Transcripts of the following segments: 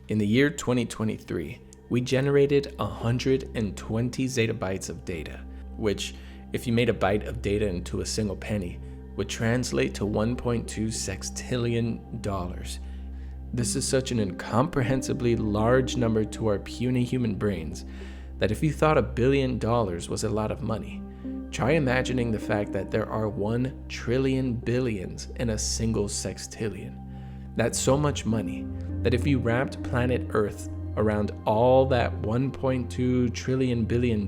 In the year 2023, we generated 120 zettabytes of data, which, if you made a byte of data into a single penny, would translate to $1.2 sextillion. This is such an incomprehensibly large number to our puny human brains that if you thought $1 billion was a lot of money, try imagining the fact that there are 1 trillion billions in a single sextillion. That's so much money that if you wrapped planet Earth around all that $1.2 trillion billion,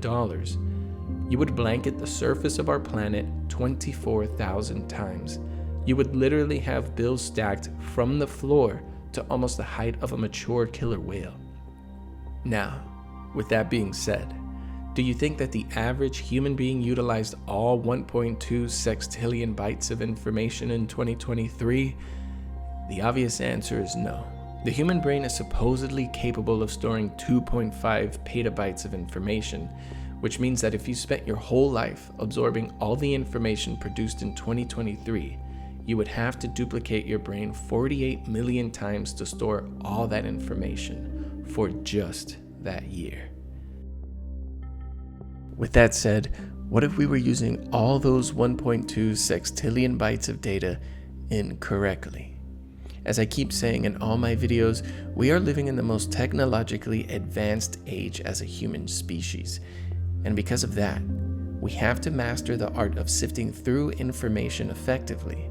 you would blanket the surface of our planet 24,000 times. You would literally have bills stacked from the floor to almost the height of a mature killer whale. Now, with that being said, do you think that the average human being utilized all 1.2 sextillion bytes of information in 2023? The obvious answer is no. The human brain is supposedly capable of storing 2.5 petabytes of information, which means that if you spent your whole life absorbing all the information produced in 2023, you would have to duplicate your brain 48 million times to store all that information for just that year. With that said, what if we were using all those 1.2 sextillion bytes of data incorrectly? As I keep saying in all my videos, we are living in the most technologically advanced age as a human species. And because of that, we have to master the art of sifting through information effectively.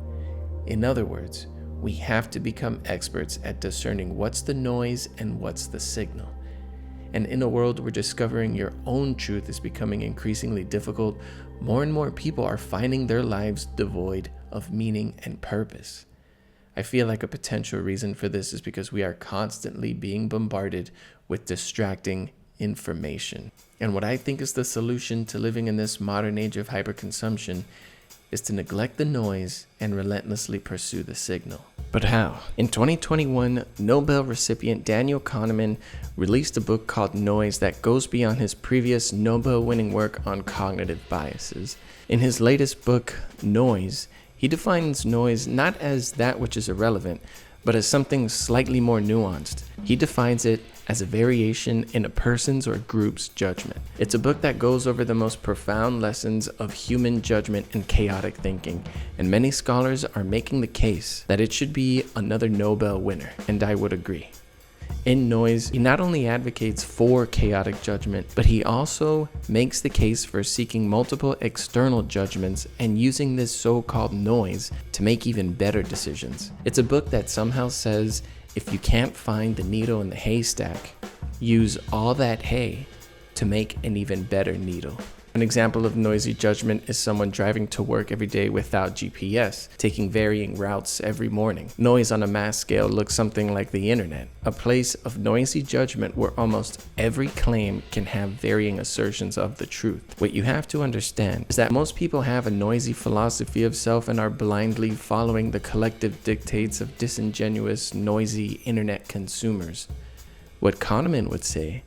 In other words, we have to become experts at discerning what's the noise and what's the signal. And in a world where discovering your own truth is becoming increasingly difficult, more and more people are finding their lives devoid of meaning and purpose. I feel like a potential reason for this is because we are constantly being bombarded with distracting information. And what I think is the solution to living in this modern age of hyperconsumption is to neglect the noise and relentlessly pursue the signal. But how? In 2021, Nobel recipient Daniel Kahneman released a book called Noise that goes beyond his previous Nobel-winning work on cognitive biases. In his latest book, Noise, he defines noise not as that which is irrelevant, but as something slightly more nuanced. He defines it as a variation in a person's or group's judgment. It's a book that goes over the most profound lessons of human judgment and chaotic thinking, and many scholars are making the case that it should be another Nobel winner, and I would agree. In Noise, he not only advocates for chaotic judgment, but he also makes the case for seeking multiple external judgments and using this so-called noise to make even better decisions. It's a book that somehow says, if you can't find the needle in the haystack, use all that hay to make an even better needle. An example of noisy judgment is someone driving to work every day without GPS, taking varying routes every morning. Noise on a mass scale looks something like the internet, a place of noisy judgment where almost every claim can have varying assertions of the truth. What you have to understand is that most people have a noisy philosophy of self and are blindly following the collective dictates of disingenuous, noisy internet consumers. What Kahneman would say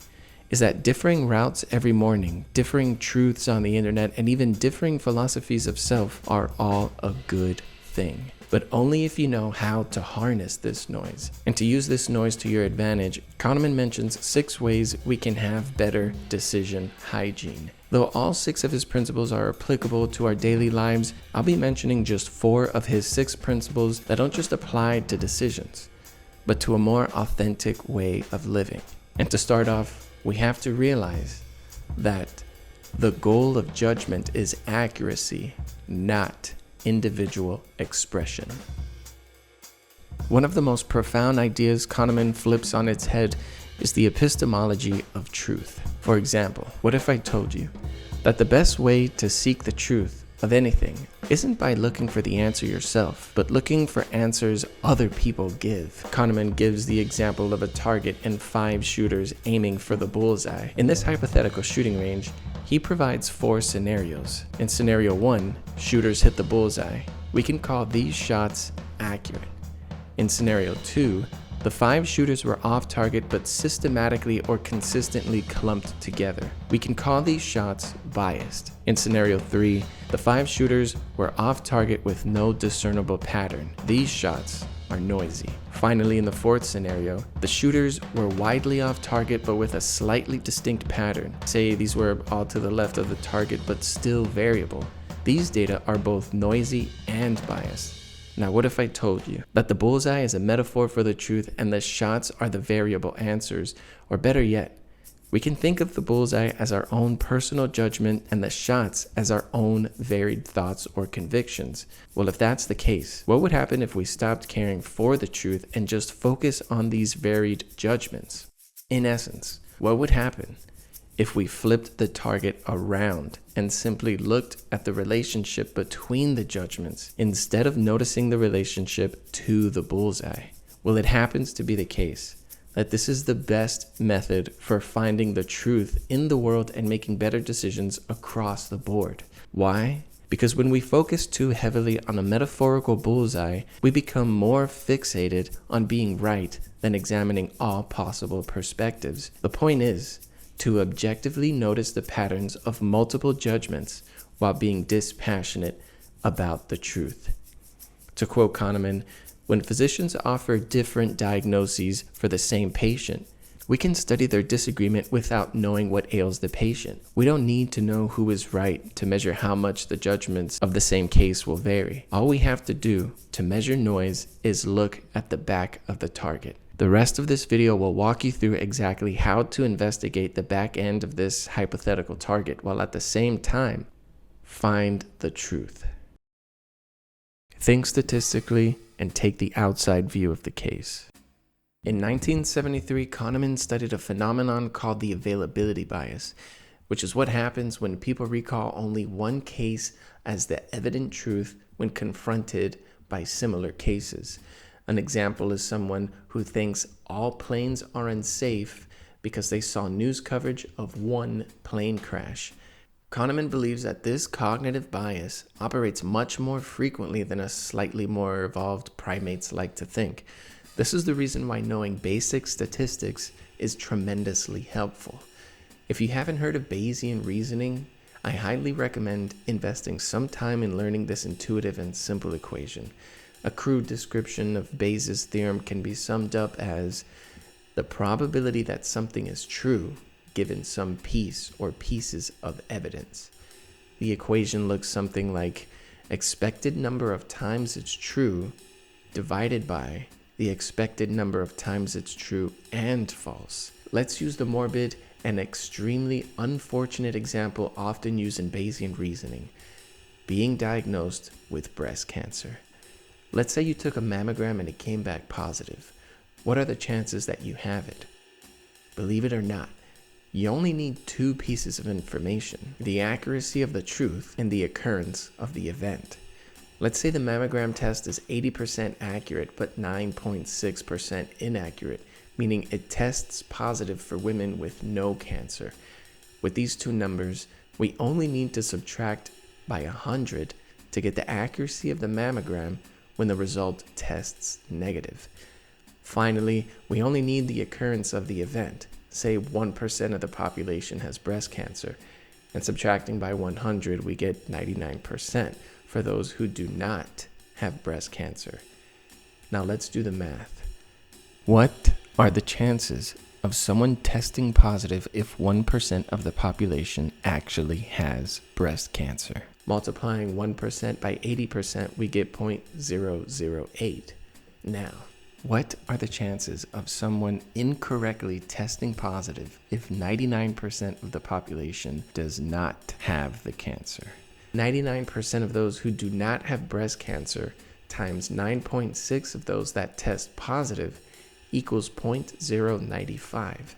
is that differing routes every morning, differing truths on the internet, and even differing philosophies of self are all a good thing. But only if you know how to harness this noise. And to use this noise to your advantage, Kahneman mentions 6 ways we can have better decision hygiene. Though all 6 of his principles are applicable to our daily lives, I'll be mentioning just 4 of his 6 principles that don't just apply to decisions, but to a more authentic way of living. And to start off, we have to realize that the goal of judgment is accuracy, not individual expression. One of the most profound ideas Kahneman flips on its head is the epistemology of truth. For example, what if I told you that the best way to seek the truth of anything isn't by looking for the answer yourself, but looking for answers other people give? Kahneman gives the example of a target and 5 shooters aiming for the bullseye. In this hypothetical shooting range, he provides 4 scenarios. In scenario 1, shooters hit the bullseye. We can call these shots accurate. In scenario 2, the 5 shooters were off target but systematically or consistently clumped together. We can call these shots biased. In scenario 3, the 5 shooters were off target with no discernible pattern. These shots are noisy. Finally, in the fourth scenario, the shooters were widely off target but with a slightly distinct pattern. Say these were all to the left of the target but still variable. These data are both noisy and biased. Now, what if I told you that the bullseye is a metaphor for the truth and the shots are the variable answers? Or better yet, we can think of the bullseye as our own personal judgment and the shots as our own varied thoughts or convictions. Well, if that's the case, what would happen if we stopped caring for the truth and just focus on these varied judgments? In essence, what would happen if we flipped the target around and simply looked at the relationship between the judgments instead of noticing the relationship to the bullseye? Well, it happens to be the case that this is the best method for finding the truth in the world and making better decisions across the board. Why? Because when we focus too heavily on a metaphorical bullseye, we become more fixated on being right than examining all possible perspectives. The point is to objectively notice the patterns of multiple judgments while being dispassionate about the truth. To quote Kahneman, when physicians offer different diagnoses for the same patient, we can study their disagreement without knowing what ails the patient. We don't need to know who is right to measure how much the judgments of the same case will vary. All we have to do to measure noise is look at the back of the target. The rest of this video will walk you through exactly how to investigate the back end of this hypothetical target while at the same time find the truth. Think statistically and take the outside view of the case. In 1973, Kahneman studied a phenomenon called the availability bias, which is what happens when people recall only one case as the evident truth when confronted by similar cases. An example is someone who thinks all planes are unsafe because they saw news coverage of one plane crash. Kahneman believes that this cognitive bias operates much more frequently than us slightly more evolved primates like to think. This is the reason why knowing basic statistics is tremendously helpful. If you haven't heard of Bayesian reasoning, I highly recommend investing some time in learning this intuitive and simple equation. A crude description of Bayes' theorem can be summed up as the probability that something is true given some piece or pieces of evidence. The equation looks something like expected number of times it's true divided by the expected number of times it's true and false. Let's use the morbid and extremely unfortunate example often used in Bayesian reasoning: being diagnosed with breast cancer. Let's say you took a mammogram and it came back positive. What are the chances that you have it? Believe it or not, you only need two pieces of information: the accuracy of the truth and the occurrence of the event. Let's say the mammogram test is 80% accurate but 9.6% inaccurate, meaning it tests positive for women with no cancer. With these two numbers, we only need to subtract by 100 to get the accuracy of the mammogram when the result tests negative. Finally, we only need the occurrence of the event. Say 1% of the population has breast cancer, and subtracting by 100, we get 99% for those who do not have breast cancer. Now let's do the math. What are the chances of someone testing positive if 1% of the population actually has breast cancer? Multiplying 1% by 80%, we get 0.008. Now, what are the chances of someone incorrectly testing positive if 99% of the population does not have the cancer? 99% of those who do not have breast cancer times 9.6 of those that test positive equals 0.095.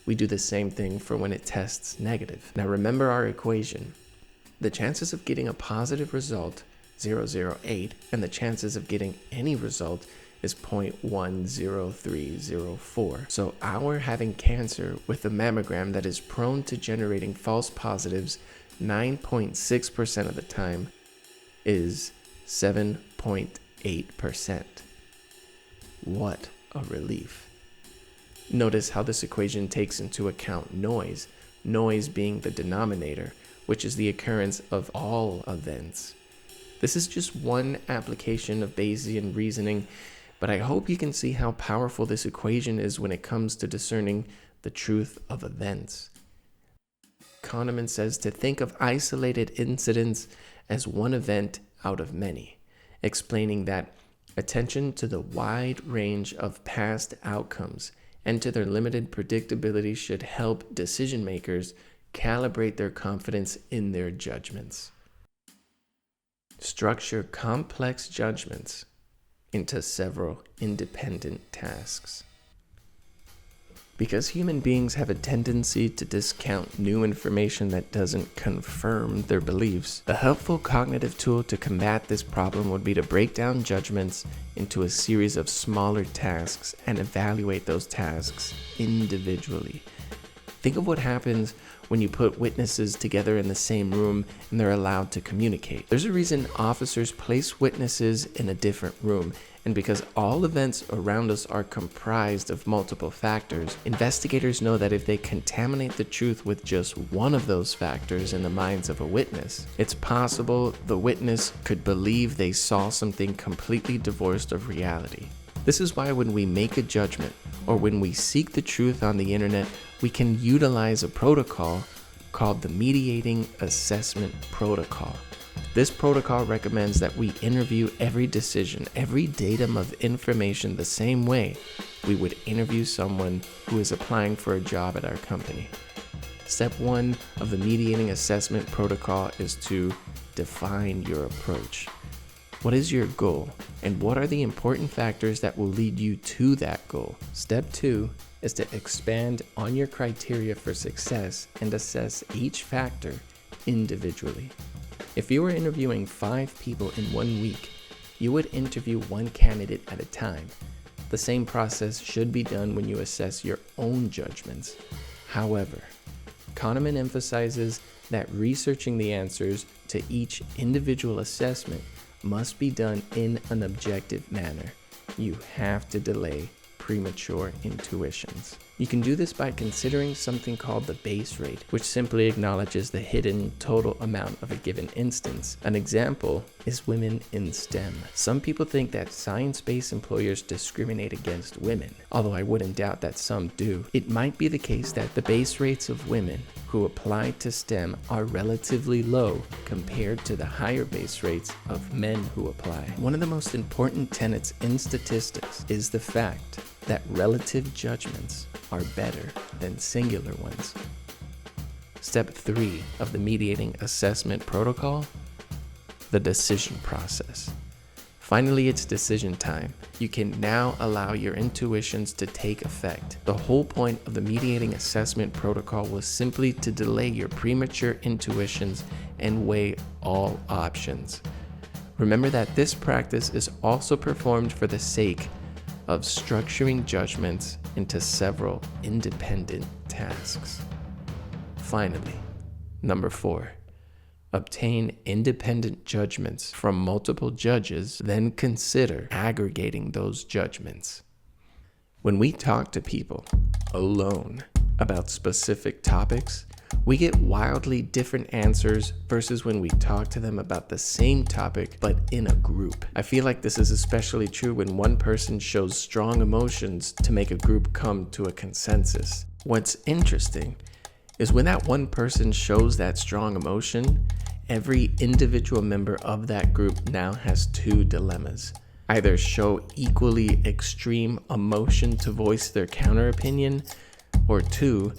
We do the same thing for when it tests negative. Now remember our equation. The chances of getting a positive result, 0.008, and the chances of getting any result is 0.10304. So our having cancer with a mammogram that is prone to generating false positives 9.6% of the time is 7.8%. What a relief. Notice how this equation takes into account noise being the denominator, which is the occurrence of all events. This is just one application of Bayesian reasoning, but I hope you can see how powerful this equation is when it comes to discerning the truth of events. Kahneman says to think of isolated incidents as one event out of many, explaining that attention to the wide range of past outcomes and to their limited predictability should help decision makers calibrate their confidence in their judgments. Structure complex judgments into several independent tasks. Because human beings have a tendency to discount new information that doesn't confirm their beliefs, a helpful cognitive tool to combat this problem would be to break down judgments into a series of smaller tasks and evaluate those tasks individually. Think of what happens when you put witnesses together in the same room and they're allowed to communicate. There's a reason officers place witnesses in a different room, and because all events around us are comprised of multiple factors, investigators know that if they contaminate the truth with just one of those factors in the minds of a witness, it's possible the witness could believe they saw something completely divorced of reality. This is why when we make a judgment or when we seek the truth on the internet, we can utilize a protocol called the Mediating Assessment Protocol. This protocol recommends that we interview every decision, every datum of information the same way we would interview someone who is applying for a job at our company. Step 1 of the Mediating Assessment Protocol is to define your approach. What is your goal, and what are the important factors that will lead you to that goal? Step 2 is to expand on your criteria for success and assess each factor individually. If you were interviewing 5 people in 1 week, you would interview 1 candidate at a time. The same process should be done when you assess your own judgments. However, Kahneman emphasizes that researching the answers to each individual assessment must be done in an objective manner. You have to delay premature intuitions. You can do this by considering something called the base rate, which simply acknowledges the hidden total amount of a given instance. An example is women in STEM. Some people think that science-based employers discriminate against women, although I wouldn't doubt that some do. It might be the case that the base rates of women who apply to STEM are relatively low compared to the higher base rates of men who apply. One of the most important tenets in statistics is the fact that relative judgments are better than singular ones. Step 3 of the Mediating Assessment Protocol, the decision process. Finally, it's decision time. You can now allow your intuitions to take effect. The whole point of the Mediating Assessment Protocol was simply to delay your premature intuitions and weigh all options. Remember that this practice is also performed for the sake of structuring judgments into several independent tasks. Finally, number 4. Obtain independent judgments from multiple judges, then consider aggregating those judgments. When we talk to people alone about specific topics, we get wildly different answers versus when we talk to them about the same topic but in a group. I feel like this is especially true when one person shows strong emotions to make a group come to a consensus. What's interesting is when that one person shows that strong emotion, every individual member of that group now has 2 dilemmas. Either show equally extreme emotion to voice their counter opinion, or 2,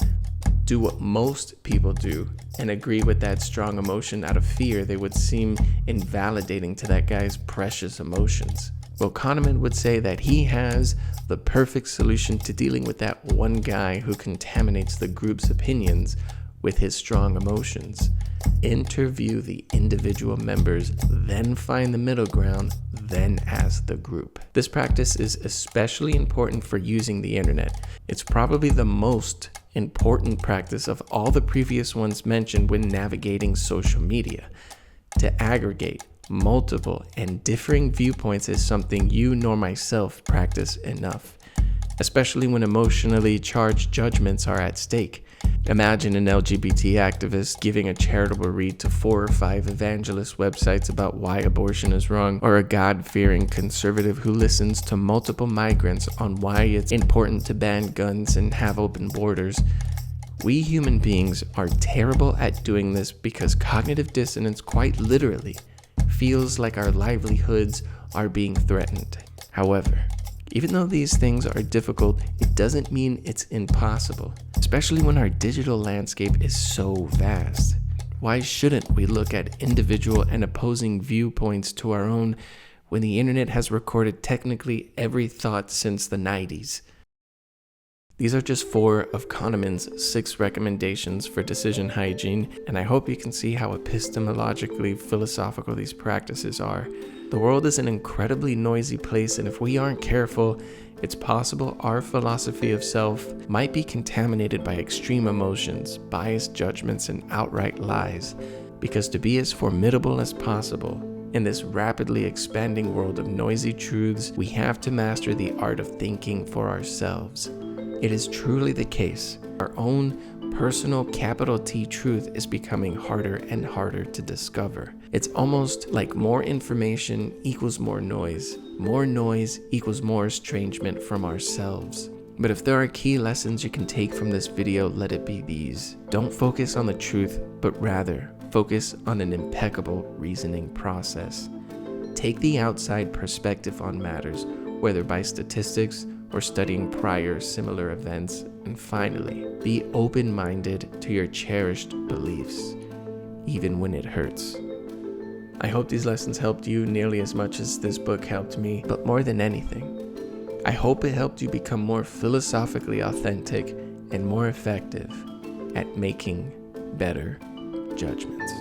do what most people do and agree with that strong emotion out of fear they would seem invalidating to that guy's precious emotions. Well, Kahneman would say that he has the perfect solution to dealing with that one guy who contaminates the group's opinions with his strong emotions. Interview the individual members, then find the middle ground, then ask the group. This practice is especially important for using the internet. It's probably the most important practice of all the previous ones mentioned when navigating social media. To aggregate multiple and differing viewpoints is something you nor myself practice enough, especially when emotionally charged judgments are at stake. Imagine an LGBT activist giving a charitable read to 4 or 5 evangelist websites about why abortion is wrong, or a God-fearing conservative who listens to multiple migrants on why it's important to ban guns and have open borders. We human beings are terrible at doing this because cognitive dissonance quite literally feels like our livelihoods are being threatened. However, even though these things are difficult, it doesn't mean it's impossible, especially when our digital landscape is so vast. Why shouldn't we look at individual and opposing viewpoints to our own when the internet has recorded technically every thought since the 90s? These are just 4 of Kahneman's 6 recommendations for decision hygiene, and I hope you can see how epistemologically philosophical these practices are. The world is an incredibly noisy place, and if we aren't careful, it's possible our philosophy of self might be contaminated by extreme emotions, biased judgments, and outright lies. Because to be as formidable as possible in this rapidly expanding world of noisy truths, we have to master the art of thinking for ourselves. It is truly the case. Our own personal capital T truth is becoming harder and harder to discover. It's almost like more information equals more noise equals more estrangement from ourselves. But if there are key lessons you can take from this video, let it be these. Don't focus on the truth, but rather focus on an impeccable reasoning process. Take the outside perspective on matters, whether by statistics or studying prior similar events. And finally, be open-minded to your cherished beliefs, even when it hurts. I hope these lessons helped you nearly as much as this book helped me, but more than anything, I hope it helped you become more philosophically authentic and more effective at making better judgments.